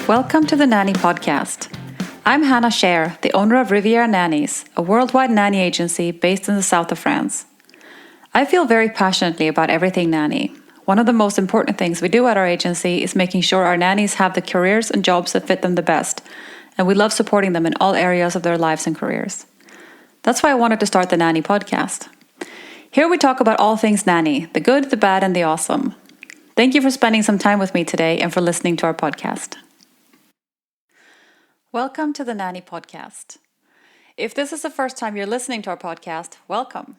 Welcome to the Nanny Podcast. I'm Hanna Schaer, the owner of Riviera Nannies, a worldwide nanny agency based in the south of France. I feel very passionately about everything nanny. One of the most important things we do at our agency is making sure our nannies have the careers and jobs that fit them the best, and we love supporting them in all areas of their lives and careers. That's why I wanted to start the Nanny Podcast. Here we talk about all things nanny, the good, the bad, and the awesome. Thank you for spending some time with me today and for listening to our podcast. Welcome to the Nanny Podcast. If this is the first time you're listening to our podcast, welcome.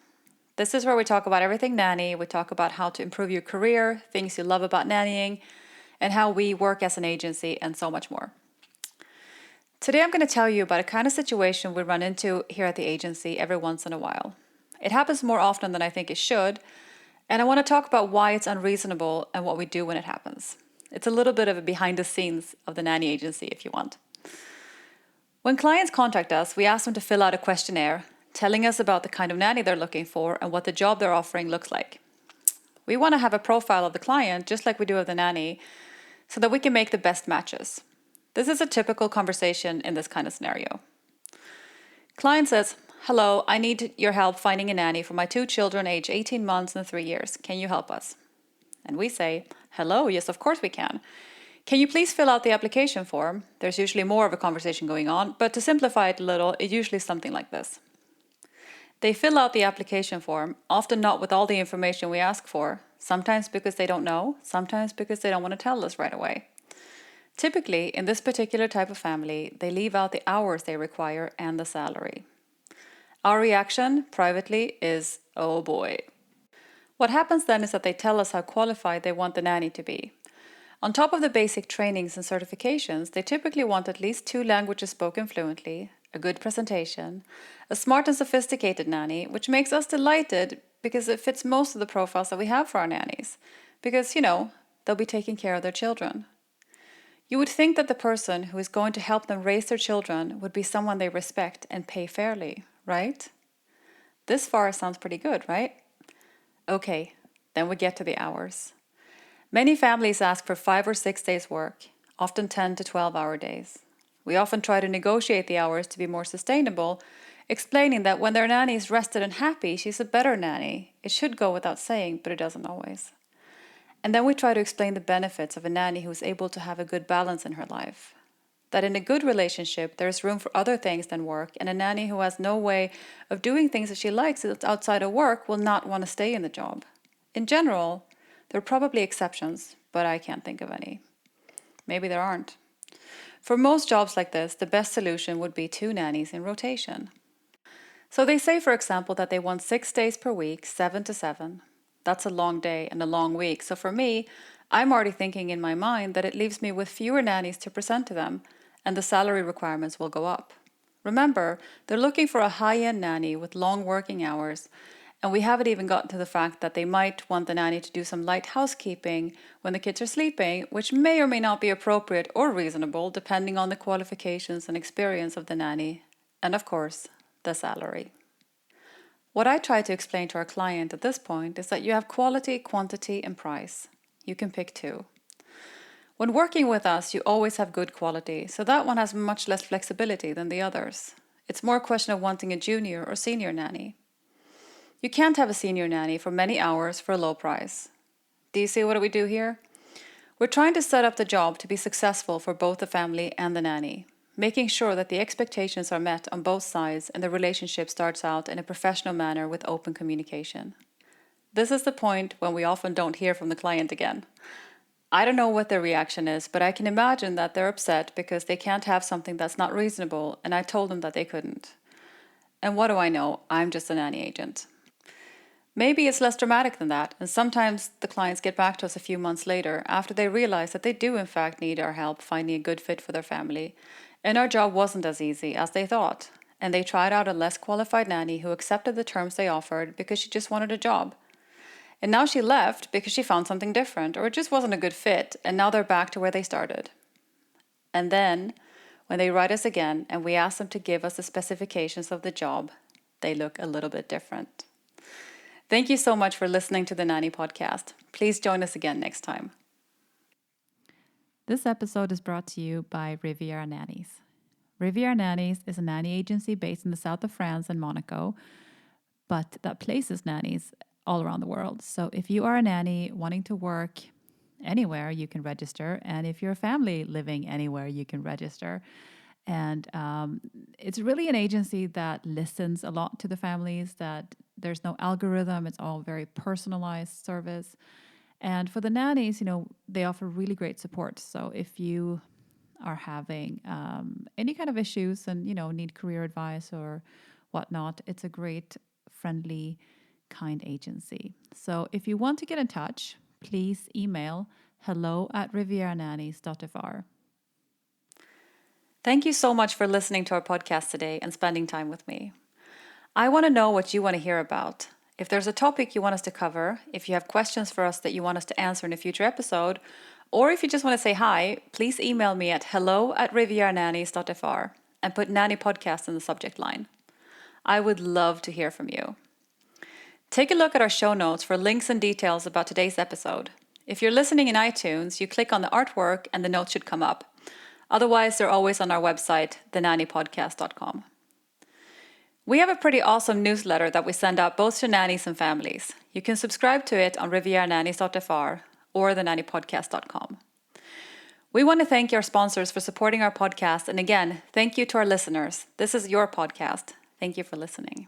This is where we talk about everything nanny. We talk about how to improve your career, things you love about nannying, and how we work as an agency, and so much more. Today I'm going to tell you about a kind of situation we run into here at the agency every once in a while. It happens more often than I think it should, and I want to talk about why it's unreasonable and what we do when it happens. It's a little bit of a behind the scenes of the nanny agency, if you want. When clients contact us, we ask them to fill out a questionnaire telling us about the kind of nanny they're looking for and what the job they're offering looks like. We want to have a profile of the client just like we do of the nanny so that we can make the best matches. This is a typical conversation in this kind of scenario. Client says, "Hello, I need your help finding a nanny for my 2 children aged 18 months and 3 years. Can you help us?" And we say, "Hello, yes, of course we can. Can you please fill out the application form?" There's usually more of a conversation going on, but to simplify it a little, it's usually something like this. They fill out the application form, often not with all the information we ask for, sometimes because they don't know, sometimes because they don't want to tell us right away. Typically, in this particular type of family, they leave out the hours they require and the salary. Our reaction, privately, is, "Oh boy." What happens then is that they tell us how qualified they want the nanny to be. On top of the basic trainings and certifications, they typically want at least 2 languages spoken fluently, a good presentation, a smart and sophisticated nanny, which makes us delighted because it fits most of the profiles that we have for our nannies. Because, they'll be taking care of their children. You would think that the person who is going to help them raise their children would be someone they respect and pay fairly, right? This far sounds pretty good, right? Okay, then we get to the hours. Many families ask for 5 or 6 days' work, often 10 to 12-hour days. We often try to negotiate the hours to be more sustainable, explaining that when their nanny is rested and happy, she's a better nanny. It should go without saying, but it doesn't always. And then we try to explain the benefits of a nanny who is able to have a good balance in her life. That in a good relationship, there is room for other things than work, and a nanny who has no way of doing things that she likes outside of work will not want to stay in the job. In general, there are probably exceptions, but I can't think of any. Maybe there aren't. For most jobs like this, the best solution would be 2 nannies in rotation. So they say, for example, that they want 6 days per week, 7 to 7. That's a long day and a long week. So for me, I'm already thinking in my mind that it leaves me with fewer nannies to present to them, and the salary requirements will go up. Remember, they're looking for a high-end nanny with long working hours, and we haven't even gotten to the fact that they might want the nanny to do some light housekeeping when the kids are sleeping, which may or may not be appropriate or reasonable depending on the qualifications and experience of the nanny, and of course, the salary. What I try to explain to our client at this point is that you have quality, quantity, and price. You can pick 2. When working with us, you always have good quality, so that one has much less flexibility than the others. It's more a question of wanting a junior or senior nanny. You can't have a senior nanny for many hours for a low price. Do you see what we do here? We're trying to set up the job to be successful for both the family and the nanny, making sure that the expectations are met on both sides and the relationship starts out in a professional manner with open communication. This is the point when we often don't hear from the client again. I don't know what their reaction is, but I can imagine that they're upset because they can't have something that's not reasonable, and I told them that they couldn't. And what do I know? I'm just a nanny agent. Maybe it's less dramatic than that, and sometimes the clients get back to us a few months later after they realize that they do in fact need our help finding a good fit for their family, and our job wasn't as easy as they thought, and they tried out a less qualified nanny who accepted the terms they offered because she just wanted a job. And now she left because she found something different, or it just wasn't a good fit, and now they're back to where they started. And then, when they write us again and we ask them to give us the specifications of the job, they look a little bit different. Thank you so much for listening to the Nanny Podcast. Please join us again next time. This episode is brought to you by Riviera Nannies. Riviera Nannies is a nanny agency based in the south of France and Monaco, but that places nannies all around the world. So if you are a nanny wanting to work anywhere, you can register. And if you're a family living anywhere, you can register. And it's really an agency that listens a lot to the families, that there's no algorithm. It's all very personalized service. And for the nannies, they offer really great support. So if you are having any kind of issues and, need career advice or whatnot, it's a great, friendly, kind agency. So if you want to get in touch, please email hello@rivieranannies.fr. Thank you so much for listening to our podcast today and spending time with me. I want to know what you want to hear about. If there's a topic you want us to cover, if you have questions for us that you want us to answer in a future episode, or if you just want to say hi, please email me at hello@rivieranannies.fr and put Nanny Podcast in the subject line. I would love to hear from you. Take a look at our show notes for links and details about today's episode. If you're listening in iTunes, you click on the artwork and the notes should come up. Otherwise, they're always on our website, nannypodcast.com. We have a pretty awesome newsletter that we send out both to nannies and families. You can subscribe to it on rivieranannies.fr or thenannypodcast.com. We want to thank our sponsors for supporting our podcast. And again, thank you to our listeners. This is your podcast. Thank you for listening.